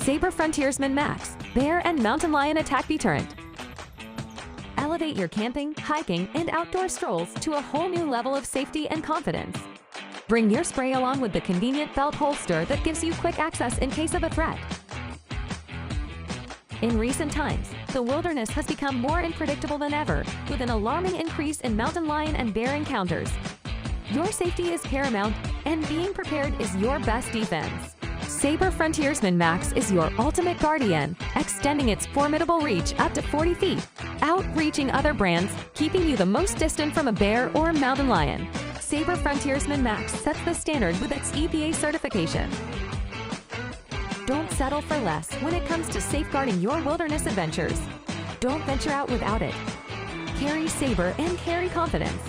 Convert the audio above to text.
SABRE Frontiersman MAX, Bear and Mountain Lion Attack Deterrent. Elevate your camping, hiking, and outdoor strolls to a whole new level of safety and confidence. Bring your spray along with the convenient belt holster that gives you quick access in case of a threat. In recent times, the wilderness has become more unpredictable than ever, with an alarming increase in mountain lion and bear encounters. Your safety is paramount, and being prepared is your best defense. SABRE Frontiersman MAX is your ultimate guardian, extending its formidable reach up to 40 feet, outreaching other brands, keeping you the most distant from a bear or mountain lion. SABRE Frontiersman MAX sets the standard with its EPA certification. Don't settle for less when it comes to safeguarding your wilderness adventures. Don't venture out without it. Carry SABRE and carry confidence.